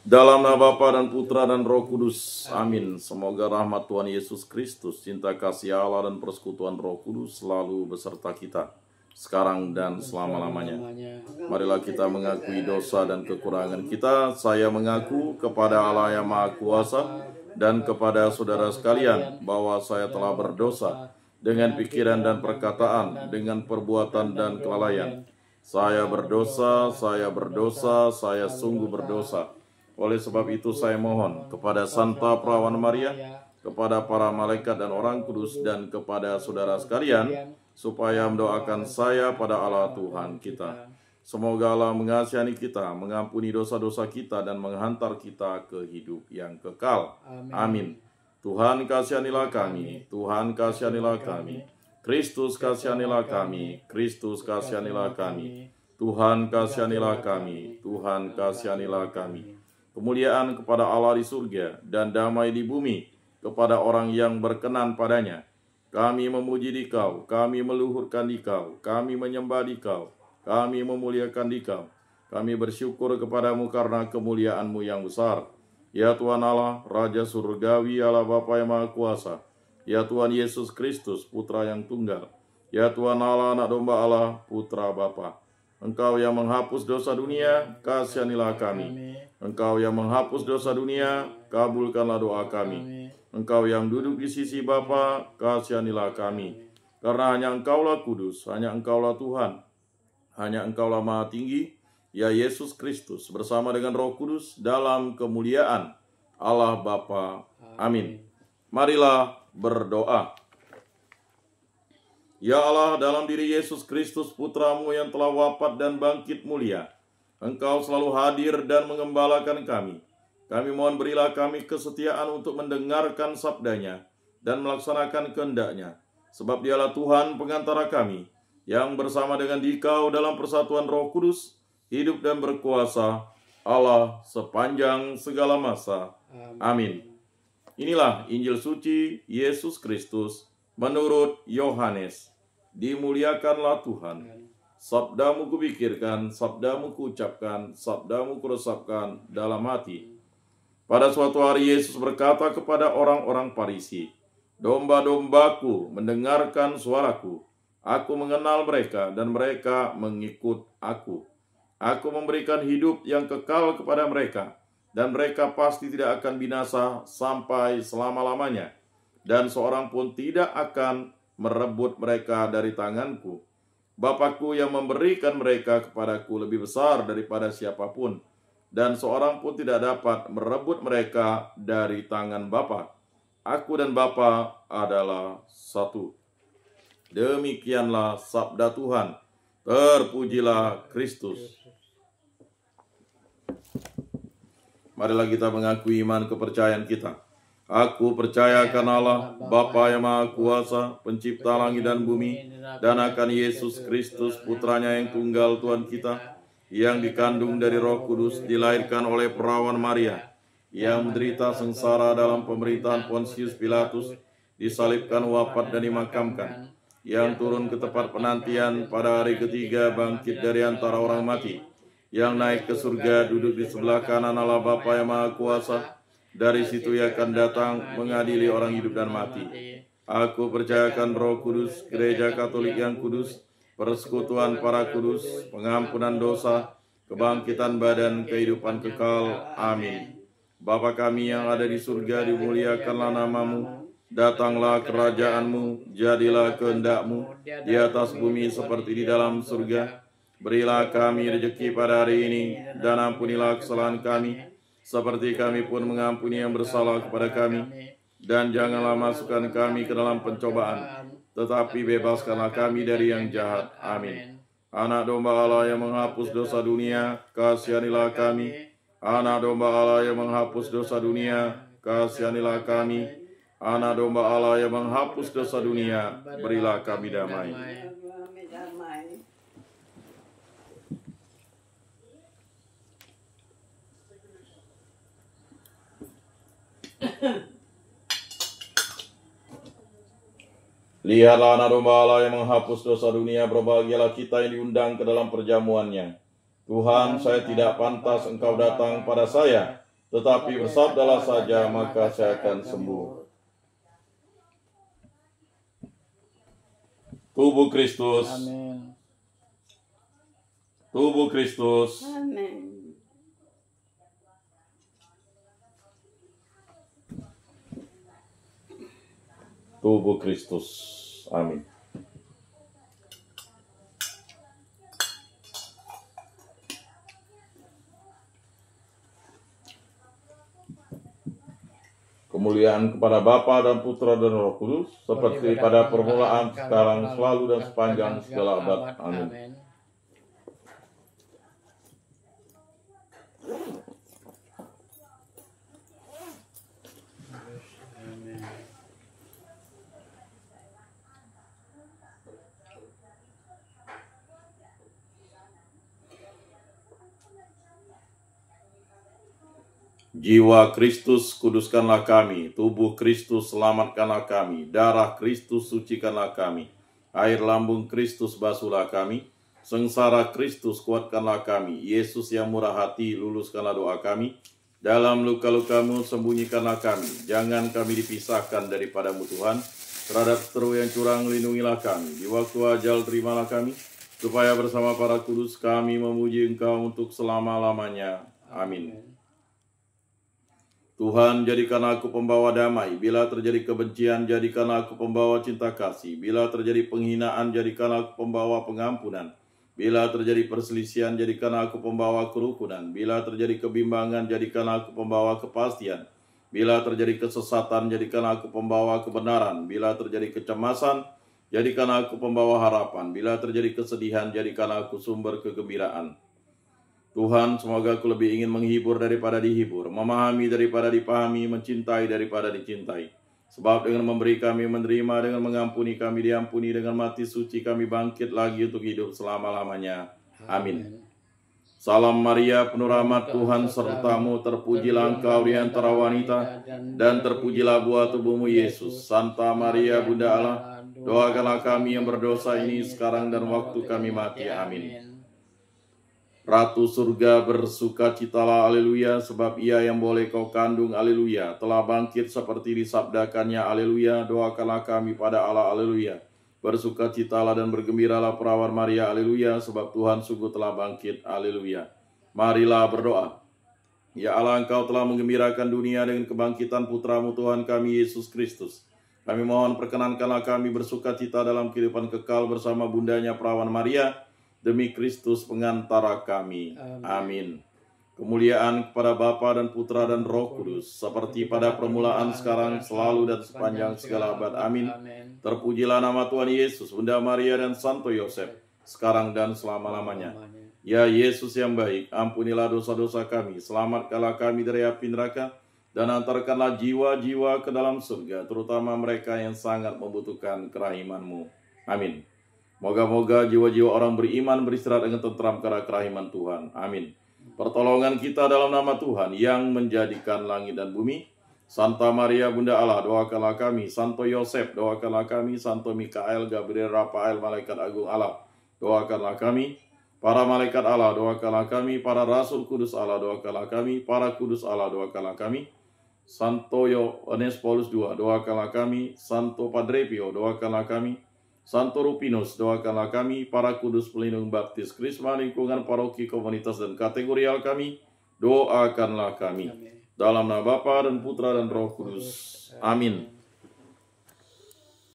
Dalam nama Bapa dan Putra dan Roh Kudus. Amin. Semoga rahmat Tuhan Yesus Kristus, cinta kasih Allah dan persekutuan Roh Kudus selalu beserta kita, sekarang dan selama-lamanya. Marilah kita mengakui dosa dan kekurangan kita. Saya mengaku kepada Allah yang Maha Kuasa dan kepada saudara sekalian bahwa saya telah berdosa dengan pikiran dan perkataan, dengan perbuatan dan kelalaian. Saya berdosa, saya sungguh berdosa. Oleh sebab itu saya mohon kepada Santa Perawan Maria, kepada para malaikat dan orang kudus, dan kepada saudara sekalian, supaya mendoakan saya pada Allah Tuhan kita. Semoga Allah mengasihi kita, mengampuni dosa-dosa kita, dan menghantar kita ke hidup yang kekal. Amin. Tuhan kasihanilah kami, Tuhan kasihanilah kami. Kristus kasihanilah kami, Kristus kasihanilah kami. Tuhan kasihanilah kami, Tuhan kasihanilah kami. Kemuliaan kepada Allah di surga dan damai di bumi kepada orang yang berkenan padanya. Kami memuji Dikau, kami meluhurkan Dikau, kami menyembah Dikau, kami memuliakan Dikau. Kami bersyukur kepadamu karena kemuliaan-Mu yang besar. Ya Tuhan Allah, Raja Surgawi, Allah Bapa yang Maha Kuasa. Ya Tuhan Yesus Kristus, Putra yang tunggal. Ya Tuhan Allah, Anak Domba Allah, Putra Bapa. Engkau yang menghapus dosa dunia, kasihanilah kami. Engkau yang menghapus dosa dunia, kabulkanlah doa kami. Engkau yang duduk di sisi Bapa, kasihanilah kami. Karena hanya Engkaulah kudus, hanya Engkaulah Tuhan, hanya Engkaulah Maha Tinggi, ya Yesus Kristus, bersama dengan Roh Kudus dalam kemuliaan Allah Bapa. Amin. Marilah berdoa. Ya Allah, dalam diri Yesus Kristus, Putra-Mu yang telah wafat dan bangkit mulia, Engkau selalu hadir dan mengembalakan kami. Kami mohon berilah kami kesetiaan untuk mendengarkan sabdanya dan melaksanakan kehendak-Nya. Sebab Dialah Tuhan pengantara kami, yang bersama dengan Dikau dalam persatuan Roh Kudus, hidup dan berkuasa, Allah sepanjang segala masa. Amin. Inilah Injil suci Yesus Kristus menurut Yohanes. Dimuliakanlah Tuhan. Sabdamu kupikirkan, sabdamu kuucapkan, sabdamu kuresapkan dalam hati. Pada suatu hari Yesus berkata kepada orang-orang Farisi, "Domba-dombaku mendengarkan suaraku. Aku mengenal mereka dan mereka mengikut aku. Aku memberikan hidup yang kekal kepada mereka, dan mereka pasti tidak akan binasa sampai selama-lamanya. Dan seorang pun tidak akan merebut mereka dari tanganku. Bapakku yang memberikan mereka kepadaku lebih besar daripada siapapun, dan seorang pun tidak dapat merebut mereka dari tangan Bapa. Aku dan Bapa adalah satu." Demikianlah sabda Tuhan. Terpujilah Kristus. Marilah kita mengakui iman kepercayaan kita. Aku percaya akan Allah, Bapa yang Maha Kuasa, pencipta langit dan bumi, dan akan Yesus Kristus, Putranya yang tunggal Tuhan kita, yang dikandung dari Roh Kudus, dilahirkan oleh perawan Maria, yang menderita sengsara dalam pemerintahan Pontius Pilatus, disalibkan, wafat dan dimakamkan, yang turun ke tempat penantian, pada hari ketiga bangkit dari antara orang mati, yang naik ke surga, duduk di sebelah kanan Allah Bapa yang Maha Kuasa. Dari situ Ia akan datang mengadili orang hidup dan mati. Aku percayakan Roh Kudus, Gereja Katolik yang kudus, persekutuan para kudus, pengampunan dosa, kebangkitan badan, kehidupan kekal. Amin. Bapa kami yang ada di surga, dimuliakanlah nama-Mu. Datanglah kerajaan-Mu, jadilah kehendak-Mu di atas bumi seperti di dalam surga. Berilah kami rezeki pada hari ini, dan ampunilah kesalahan kami, seperti kami pun mengampuni yang bersalah kepada kami. Dan janganlah masukkan kami ke dalam pencobaan, tetapi bebaskanlah kami dari yang jahat. Amin. Anak Domba Allah yang menghapus dosa dunia, kasihanilah kami. Anak Domba Allah yang menghapus dosa dunia, kasihanilah kami. Anak Domba Allah yang menghapus dosa dunia, berilah kami damai. Lihatlah anak domba Allah yang menghapus dosa dunia, berbahagialah kita yang diundang ke dalam perjamuannya. Tuhan, saya tidak pantas Engkau datang pada saya, tetapi bersabdalah saja maka saya akan sembuh. Tubuh Kristus. Amin. Tubuh Kristus. Amin. Tubuh Kristus. Amin. Kemuliaan kepada Bapa dan Putra dan Roh Kudus, seperti pada permulaan, sekarang, selalu, dan sepanjang segala abad. Amin. Jiwa Kristus, kuduskanlah kami. Tubuh Kristus, selamatkanlah kami. Darah Kristus, sucikanlah kami. Air lambung Kristus, basuhlah kami. Sengsara Kristus, kuatkanlah kami. Yesus yang murah hati, luluskanlah doa kami. Dalam luka-lukamu, sembunyikanlah kami. Jangan kami dipisahkan daripadamu Tuhan. Terhadap seteru yang curang, lindungilah kami. Di waktu ajal, terimalah kami. Supaya bersama para kudus kami memuji Engkau untuk selama-lamanya. Amin. Tuhan, jadikan aku pembawa damai. Bila terjadi kebencian, jadikan aku pembawa cinta kasih. Bila terjadi penghinaan, jadikan aku pembawa pengampunan. Bila terjadi perselisihan, jadikan aku pembawa kerukunan. Bila terjadi kebimbangan, jadikan aku pembawa kepastian. Bila terjadi kesesatan, jadikan aku pembawa kebenaran. Bila terjadi kecemasan, jadikan aku pembawa harapan. Bila terjadi kesedihan, jadikan aku sumber kegembiraan. Tuhan, semoga aku lebih ingin menghibur daripada dihibur, memahami daripada dipahami, mencintai daripada dicintai. Sebab dengan memberi kami menerima, dengan mengampuni kami diampuni, dengan mati suci kami bangkit lagi untuk hidup selama-lamanya. Amin. Salam Maria, penuh rahmat Tuhan sertamu, terpujilah engkau di antara wanita, dan terpujilah buah tubuhmu Yesus. Santa Maria, Bunda Allah, doakanlah kami yang berdosa ini sekarang dan waktu kami mati. Amin. Ratu surga bersukacitalah, haleluya, sebab ia yang boleh kau kandung, haleluya, telah bangkit seperti disabdakannya, haleluya. Doakanlah kami pada Allah, haleluya. Bersukacitalah dan bergembiralah perawan Maria, haleluya, sebab Tuhan sungguh telah bangkit, haleluya. Marilah berdoa. Ya Allah, Engkau telah menggembirakan dunia dengan kebangkitan putramu Tuhan kami Yesus Kristus. Kami mohon perkenankanlah kami bersukacita dalam kehidupan kekal bersama bundanya perawan Maria, demi Kristus pengantara kami. Amin. Kemuliaan kepada Bapa dan Putra dan Roh Kudus, seperti pada permulaan, sekarang, selalu, dan sepanjang segala abad. Amin. Terpujilah nama Tuhan Yesus, Bunda Maria, dan Santo Yosef, sekarang dan selama-lamanya. Ya Yesus yang baik, ampunilah dosa-dosa kami, selamatkanlah kami dari api neraka, dan antarkanlah jiwa-jiwa ke dalam surga, terutama mereka yang sangat membutuhkan kerahiman-Mu. Amin. Moga-moga jiwa-jiwa orang beriman beristirahat dengan tentram karena kerahiman Tuhan. Amin. Pertolongan kita dalam nama Tuhan yang menjadikan langit dan bumi. Santa Maria, Bunda Allah, doakanlah kami. Santo Yosef, doakanlah kami. Santo Mikael, Gabriel, Rafael, Malaikat Agung Allah, doakanlah kami. Para malaikat Allah, doakanlah kami. Para rasul kudus Allah, doakanlah kami. Para kudus Allah, doakanlah kami. Santo Yohanes Paulus II, doakanlah kami. Santo Padre Pio, doakanlah kami. Santo Rufinus, doakanlah kami. Para kudus pelindung baptis Krisma, lingkungan paroki, komunitas, dan kategorial kami, doakanlah kami. Dalam nama Bapa dan Putra dan Roh Kudus. Amin.